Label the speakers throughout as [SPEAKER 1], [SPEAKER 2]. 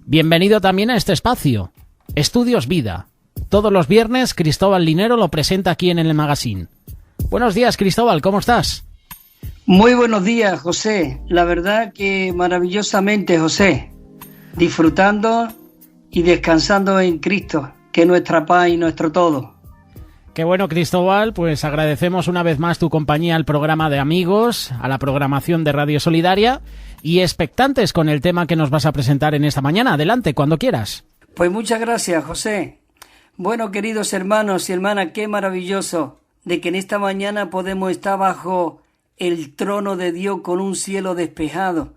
[SPEAKER 1] Bienvenido también a este espacio, Estudios Vida. Todos los viernes Cristóbal Linero lo presenta aquí en el magazine. Buenos días, Cristóbal, ¿cómo estás?
[SPEAKER 2] Muy buenos días, José. La verdad que maravillosamente, José. Disfrutando y descansando en Cristo, que es nuestra paz y nuestro todo.
[SPEAKER 1] Qué bueno, Cristóbal, pues agradecemos una vez más tu compañía al programa de Amigos, a la programación de Radio Solidaria y expectantes con el tema que nos vas a presentar en esta mañana. Adelante, cuando quieras.
[SPEAKER 2] Pues muchas gracias, José. Bueno, queridos hermanos y hermanas, qué maravilloso de que en esta mañana podemos estar bajo el trono de Dios con un cielo despejado,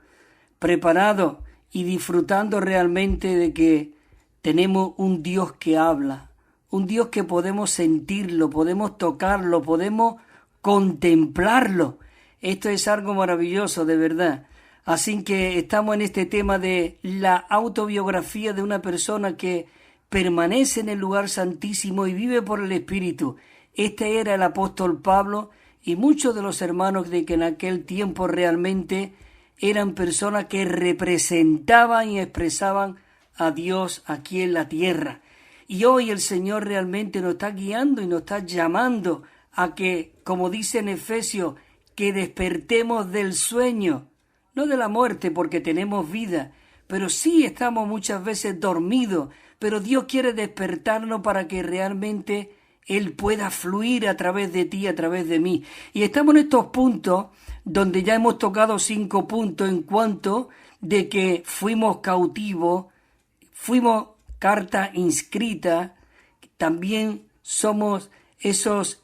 [SPEAKER 2] preparado y disfrutando realmente de que tenemos un Dios que habla. Un Dios que podemos sentirlo, podemos tocarlo, podemos contemplarlo. Esto es algo maravilloso, de verdad. Así que estamos en este tema de la autobiografía de una persona que permanece en el lugar santísimo y vive por el Espíritu. Este era el apóstol Pablo y muchos de los hermanos de que en aquel tiempo realmente eran personas que representaban y expresaban a Dios aquí en la tierra. Y hoy el Señor realmente nos está guiando y nos está llamando a que, como dice en Efesios, que despertemos del sueño, no de la muerte porque tenemos vida, pero sí estamos muchas veces dormidos, pero Dios quiere despertarnos para que realmente Él pueda fluir a través de ti, a través de mí. Y estamos en estos puntos donde ya hemos tocado 5 puntos en cuanto de que fuimos cautivos, fuimos carta inscrita, también somos esos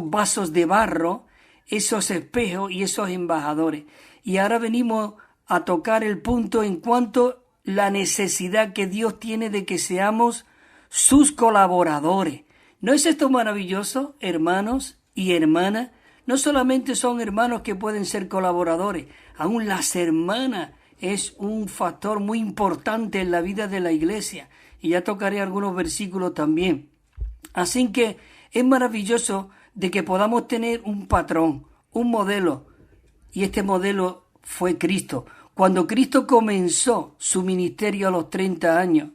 [SPEAKER 2] vasos de barro, esos espejos y esos embajadores. Y ahora venimos a tocar el punto en cuanto la necesidad que Dios tiene de que seamos sus colaboradores. ¿No es esto maravilloso, hermanos y hermanas? No solamente son hermanos que pueden ser colaboradores, aún las hermanas es un factor muy importante en la vida de la iglesia. Y ya tocaré algunos versículos también. Así que es maravilloso de que podamos tener un patrón, un modelo. Y este modelo fue Cristo. Cuando Cristo comenzó su ministerio a los 30 años,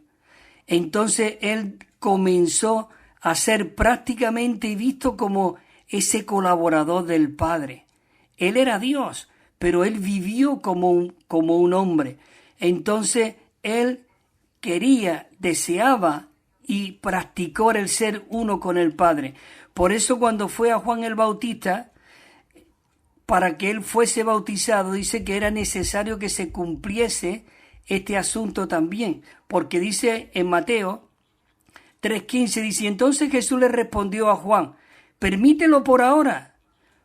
[SPEAKER 2] entonces Él comenzó a ser prácticamente visto como ese colaborador del Padre. Él era Dios, pero Él vivió como un hombre. Entonces, Él quería, deseaba y practicó el ser uno con el Padre. Por eso cuando fue a Juan el Bautista, para que Él fuese bautizado, dice que era necesario que se cumpliese este asunto también. Porque dice en Mateo 3:15, dice, entonces Jesús le respondió a Juan, permítelo por ahora,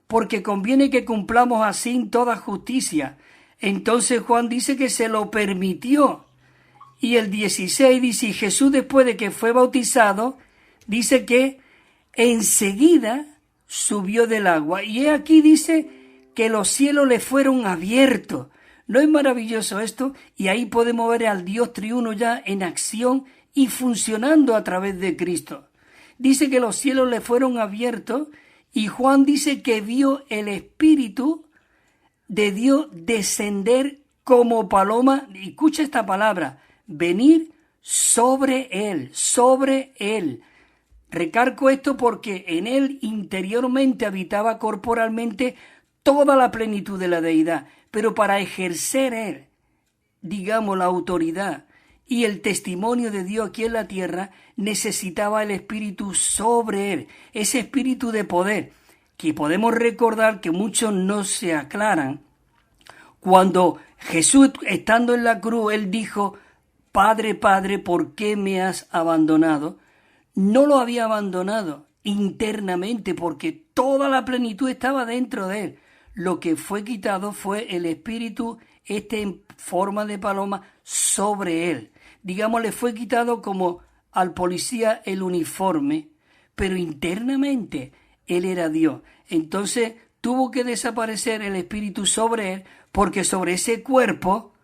[SPEAKER 2] porque conviene que cumplamos así toda justicia. Entonces Juan dice que se lo permitió. Y el 16 dice, y Jesús después de que fue bautizado, dice que enseguida subió del agua. Y aquí dice que los cielos le fueron abiertos. ¿No es maravilloso esto? Y ahí podemos ver al Dios triuno ya en acción y funcionando a través de Cristo. Dice que los cielos le fueron abiertos. Y Juan dice que vio el Espíritu de Dios descender como paloma, y escucha esta palabra, venir sobre él, sobre él. Recargo esto porque en él interiormente habitaba corporalmente toda la plenitud de la deidad, pero para ejercer él, digamos, la autoridad y el testimonio de Dios aquí en la tierra, necesitaba el Espíritu sobre él, ese Espíritu de poder, que podemos recordar que muchos no se aclaran. Cuando Jesús, estando en la cruz, él dijo, Padre, Padre, ¿por qué me has abandonado? No lo había abandonado internamente porque toda la plenitud estaba dentro de él. Lo que fue quitado fue el Espíritu, en forma de paloma, sobre él. Digamos, le fue quitado como al policía el uniforme, pero internamente él era Dios. Entonces tuvo que desaparecer el Espíritu sobre él, porque sobre ese cuerpo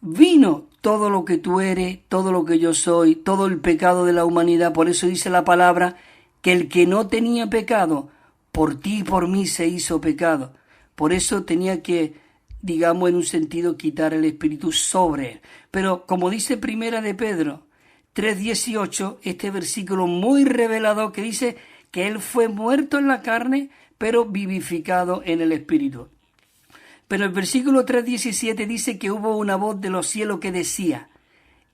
[SPEAKER 2] vino todo lo que tú eres, todo lo que yo soy, todo el pecado de la humanidad. Por eso dice la palabra que el que no tenía pecado, por ti y por mí se hizo pecado. Por eso tenía que digamos en un sentido, quitar el espíritu sobre él. Pero como dice Primera de Pedro 3:18, este versículo muy revelador que dice que él fue muerto en la carne, pero vivificado en el espíritu. Pero el versículo 3:17 dice que hubo una voz de los cielos que decía: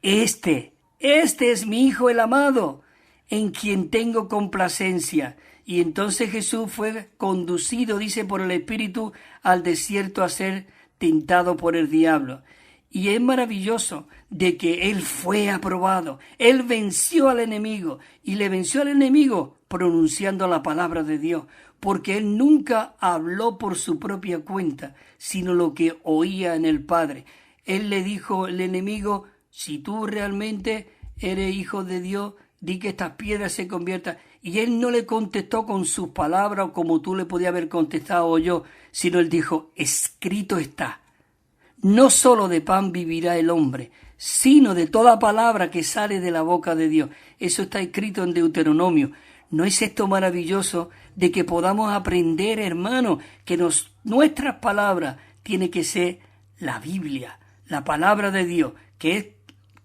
[SPEAKER 2] Este es mi Hijo el amado, en quien tengo complacencia. Y entonces Jesús fue conducido, dice, por el Espíritu al desierto a ser tentado por el diablo. Y es maravilloso de que Él fue aprobado. Él venció al enemigo y le venció al enemigo pronunciando la palabra de Dios, porque Él nunca habló por su propia cuenta, sino lo que oía en el Padre. Él le dijo al enemigo: si tú realmente eres hijo de Dios, di que estas piedras se conviertan. Y él no le contestó con sus palabras o como tú le podías haber contestado o yo, sino él dijo: escrito está. No solo de pan vivirá el hombre, sino de toda palabra que sale de la boca de Dios. Eso está escrito en Deuteronomio. ¿No es esto maravilloso de que podamos aprender, hermano, que nuestras palabras tienen que ser la Biblia, la palabra de Dios, que es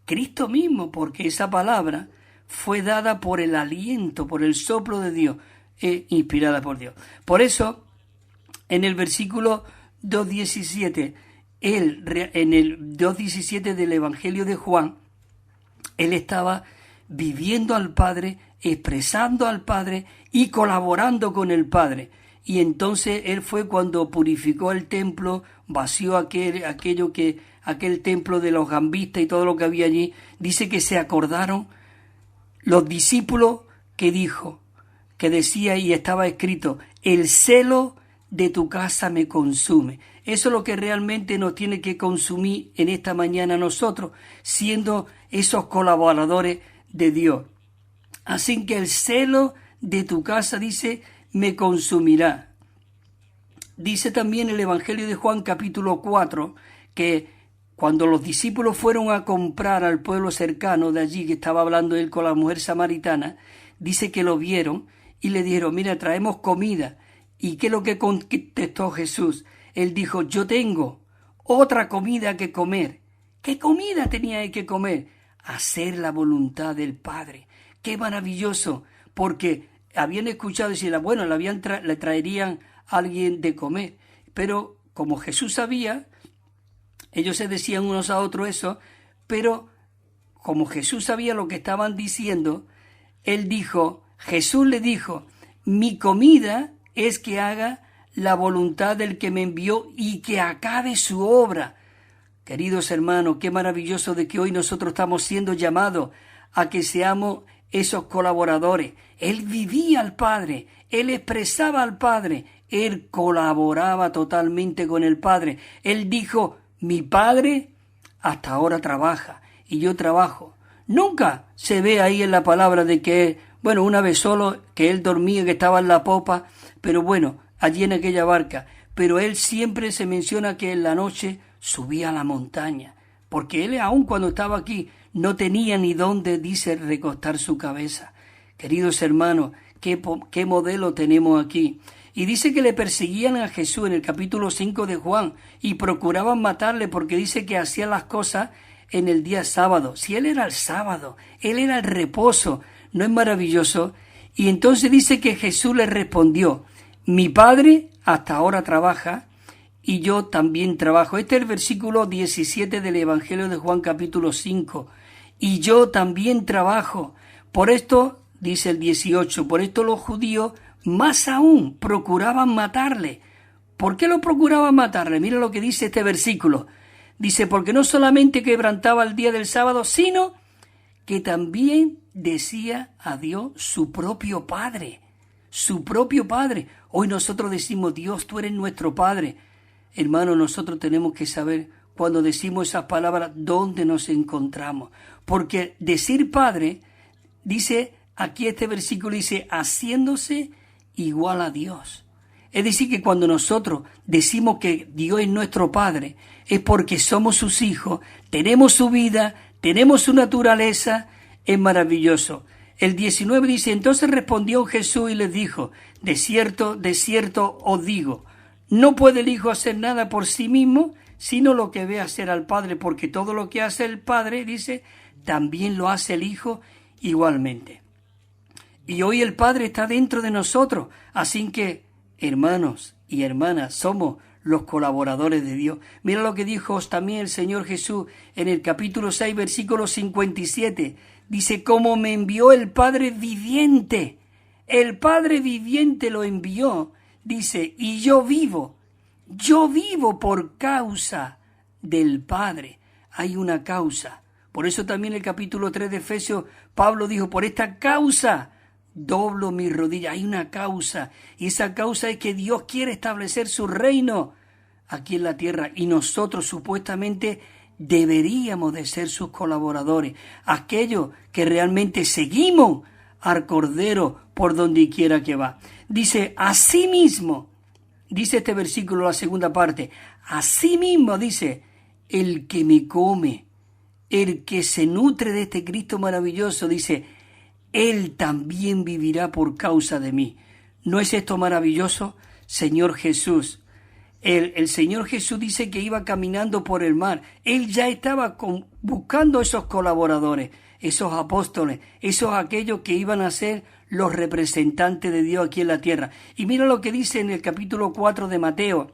[SPEAKER 2] Cristo mismo, porque esa palabra fue dada por el aliento, por el soplo de Dios, inspirada por Dios. Por eso, en el versículo 2:17, en el 2:17 del Evangelio de Juan, él estaba viviendo al Padre, expresando al Padre y colaborando con el Padre. Y entonces él fue cuando purificó el templo, vació aquel templo de los gambistas y todo lo que había allí. Dice que se acordaron los discípulos que decía y estaba escrito: el celo de tu casa me consume. Eso es lo que realmente nos tiene que consumir en esta mañana nosotros, siendo esos colaboradores de Dios. Así que el celo de tu casa, dice, me consumirá. Dice también el Evangelio de Juan capítulo 4 que cuando los discípulos fueron a comprar al pueblo cercano de allí, que estaba hablando él con la mujer samaritana, dice que lo vieron y le dijeron: mira, traemos comida. ¿Y qué es lo que contestó Jesús? Él dijo: yo tengo otra comida que comer. ¿Qué comida tenía que comer? Hacer la voluntad del Padre. ¡Qué maravilloso! Porque habían escuchado decir, bueno, le traerían a alguien de comer. Pero como Jesús sabía, ellos se decían unos a otros eso, pero como Jesús sabía lo que estaban diciendo, Jesús le dijo: mi comida es que haga la voluntad del que me envió y que acabe su obra. Queridos hermanos, qué maravilloso de que hoy nosotros estamos siendo llamados a que seamos esos colaboradores. Él vivía al Padre, él expresaba al Padre, él colaboraba totalmente con el Padre. Él dijo: mi Padre hasta ahora trabaja y yo trabajo. Nunca se ve ahí en la palabra de que, bueno, una vez solo que él dormía, que estaba en la popa, pero bueno, allí en aquella barca. Pero él siempre se menciona que en la noche subía a la montaña, porque él aun cuando estaba aquí no tenía ni dónde, dice, recostar su cabeza. Queridos hermanos, qué modelo tenemos aquí. Y dice que le perseguían a Jesús en el capítulo 5 de Juan y procuraban matarle porque dice que hacía las cosas en el día sábado. Si él era el sábado, él era el reposo, ¿no es maravilloso? Y entonces dice que Jesús le respondió: mi Padre hasta ahora trabaja y yo también trabajo. Este es el versículo 17 del Evangelio de Juan capítulo 5. Y yo también trabajo. Por esto, dice el 18, por esto los judíos más aún procuraban matarle. ¿Por qué lo procuraban matarle? Mira lo que dice este versículo. Dice: porque no solamente quebrantaba el día del sábado, sino que también decía a Dios su propio Padre. Su propio Padre. Hoy nosotros decimos: Dios, tú eres nuestro Padre. Hermano, nosotros tenemos que saber cuando decimos esas palabras dónde nos encontramos. Porque decir Padre, dice aquí este versículo, dice haciéndose igual a Dios. Es decir, que cuando nosotros decimos que Dios es nuestro Padre, es porque somos sus hijos, tenemos su vida, tenemos su naturaleza. Es maravilloso. El 19 dice: entonces respondió Jesús y les dijo: de cierto os digo, No puede el Hijo hacer nada por sí mismo, sino lo que ve hacer al Padre, porque todo lo que hace el Padre, dice, también lo hace el Hijo igualmente. Y hoy el Padre está dentro de nosotros, así que, hermanos y hermanas, somos los colaboradores de Dios. Mira lo que dijo también el Señor Jesús en el capítulo 6, versículo 57. Dice, como me envió el Padre viviente, el Padre viviente lo envió, dice, y yo vivo por causa del Padre. Hay una causa. Por eso también el capítulo 3 de Efesios, Pablo dijo, por esta causa doblo mis rodillas. Hay una causa, y esa causa es que Dios quiere establecer su reino aquí en la tierra, y nosotros supuestamente deberíamos de ser sus colaboradores, aquellos que realmente seguimos al Cordero por donde quiera que va. Dice, asimismo, dice este versículo, la segunda parte, asimismo, dice, el que me come, el que se nutre de este Cristo maravilloso, dice, él también vivirá por causa de mí. ¿No es esto maravilloso? Señor Jesús. El Señor Jesús dice que iba caminando por el mar. Él ya estaba buscando esos colaboradores, esos apóstoles, esos aquellos que iban a ser los representantes de Dios aquí en la tierra. Y mira lo que dice en el capítulo 4 de Mateo.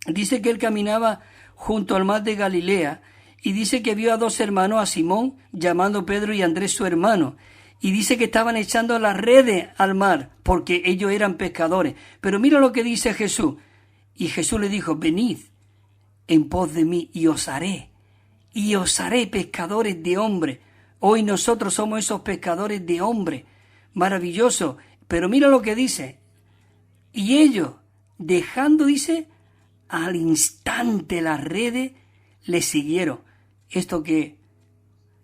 [SPEAKER 2] Dice que él caminaba junto al mar de Galilea y dice que vio a dos hermanos, a Simón, llamando Pedro, y Andrés su hermano. Y dice que estaban echando las redes al mar, porque ellos eran pescadores. Pero mira lo que dice Jesús. Y Jesús le dijo, venid en pos de mí, y os haré pescadores de hombres. Hoy nosotros somos esos pescadores de hombres. Maravilloso. Pero mira lo que dice. Y ellos, dejando, dice, al instante las redes, le siguieron. Esto que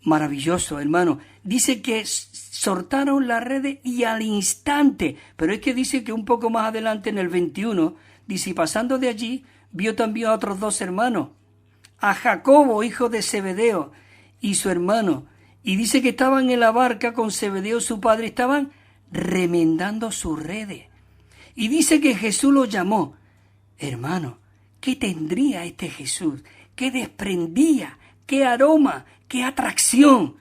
[SPEAKER 2] maravilloso, hermano. Dice que soltaron las redes y al instante, pero es que dice que un poco más adelante en el 21, dice, y pasando de allí, vio también a otros dos hermanos, a Jacobo, hijo de Zebedeo, y su hermano, y dice que estaban en la barca con Zebedeo su padre, estaban remendando sus redes. Y dice que Jesús los llamó. Hermano, ¿qué tendría este Jesús? ¿Qué desprendía? ¿Qué aroma? ¿Qué atracción?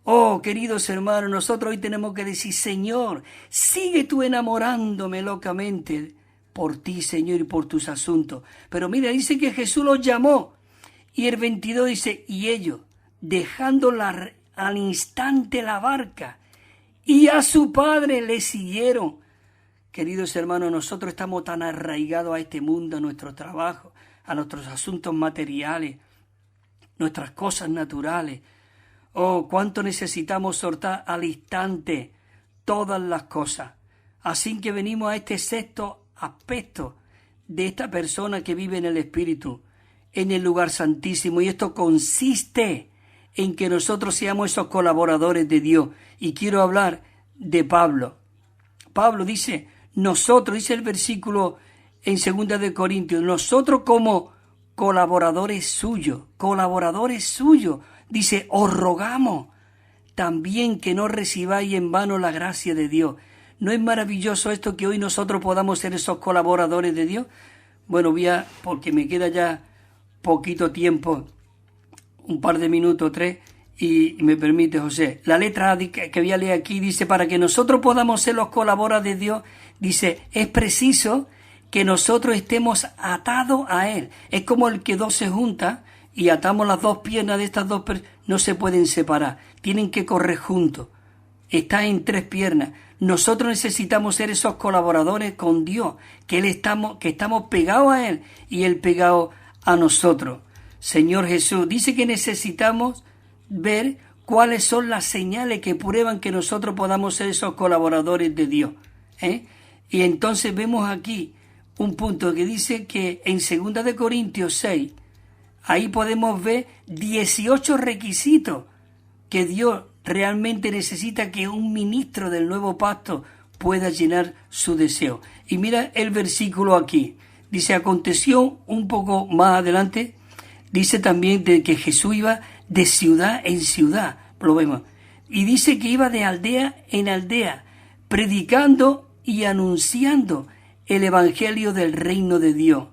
[SPEAKER 2] Oh, queridos hermanos, nosotros hoy tenemos que decir, Señor, sigue tú enamorándome locamente por ti, Señor, y por tus asuntos. Pero mira, dice que Jesús los llamó. Y el 22 dice, y ellos, dejando al instante la barca, y a su padre le siguieron. Queridos hermanos, nosotros estamos tan arraigados a este mundo, a nuestro trabajo, a nuestros asuntos materiales, nuestras cosas naturales. Oh, cuánto necesitamos soltar al instante todas las cosas. Así que venimos a este sexto aspecto de esta persona que vive en el Espíritu, en el lugar santísimo. Y esto consiste en que nosotros seamos esos colaboradores de Dios. Y quiero hablar de Pablo. Pablo dice, nosotros, dice el versículo en 2 de Corintios, nosotros como colaboradores suyos, dice, os rogamos también que no recibáis en vano la gracia de Dios. ¿No es maravilloso esto que hoy nosotros podamos ser esos colaboradores de Dios? Bueno, porque me queda ya poquito tiempo, un par de minutos, 3, y me permite, José. La letra que voy a leer aquí dice, para que nosotros podamos ser los colaboradores de Dios, dice, es preciso que nosotros estemos atados a Él. Es como el que dos se junta y atamos las dos piernas de estas dos personas, no se pueden separar, tienen que correr juntos. Está en tres piernas. Nosotros necesitamos ser esos colaboradores con Dios, que estamos pegados a Él y Él pegado a nosotros. Señor Jesús, dice que necesitamos ver cuáles son las señales que prueban que nosotros podamos ser esos colaboradores de Dios. Y entonces vemos aquí un punto que dice que en 2 de Corintios 6, ahí podemos ver 18 requisitos que Dios realmente necesita que un ministro del nuevo pacto pueda llenar su deseo. Y mira el versículo aquí. Dice, aconteció un poco más adelante, dice también de que Jesús iba de ciudad en ciudad, lo vemos. Y dice que iba de aldea en aldea, predicando y anunciando el evangelio del reino de Dios.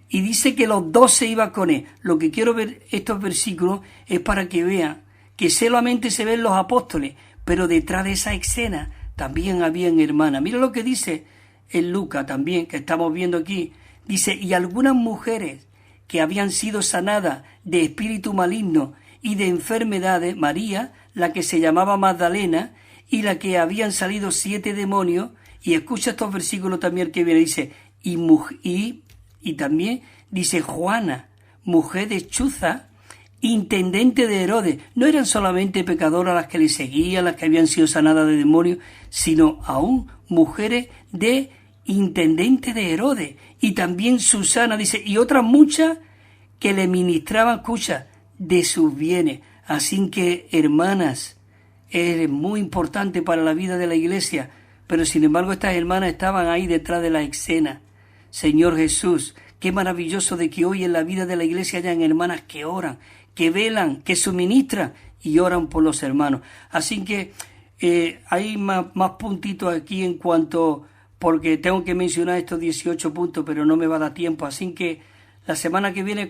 [SPEAKER 2] Y dice que los 12 iban con él. Lo que quiero ver estos versículos es para que vean que solamente se ven los apóstoles, pero detrás de esa escena también habían hermanas. Mira lo que dice en Lucas también, que estamos viendo aquí. Dice, y algunas mujeres que habían sido sanadas de espíritu maligno y de enfermedades, María, la que se llamaba Magdalena, y la que habían salido 7 demonios, y escucha estos versículos también que viene, dice, y también dice Juana, mujer de Chuza, intendente de Herodes. No eran solamente pecadoras las que le seguían, las que habían sido sanadas de demonios, sino aún mujeres de intendente de Herodes. Y también Susana, dice, y otras muchas que le ministraban, escucha, de sus bienes. Así que, hermanas, es muy importante para la vida de la iglesia, pero sin embargo estas hermanas estaban ahí detrás de la escena. Señor Jesús, qué maravilloso de que hoy en la vida de la iglesia hayan hermanas que oran, que velan, que suministran y oran por los hermanos. Así que hay más puntitos aquí en cuanto, porque tengo que mencionar estos 18 puntos, pero no me va a dar tiempo. Así que la semana que viene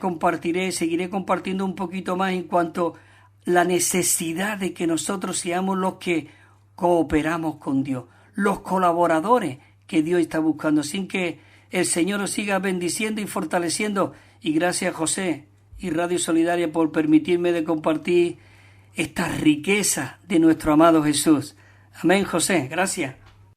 [SPEAKER 2] seguiré compartiendo un poquito más en cuanto a la necesidad de que nosotros seamos los que cooperamos con Dios, los colaboradores que Dios está buscando. Así que el Señor os siga bendiciendo y fortaleciendo. Y gracias, José y Radio Solidaria, por permitirme de compartir esta riqueza de nuestro amado Jesús. Amén, José. Gracias.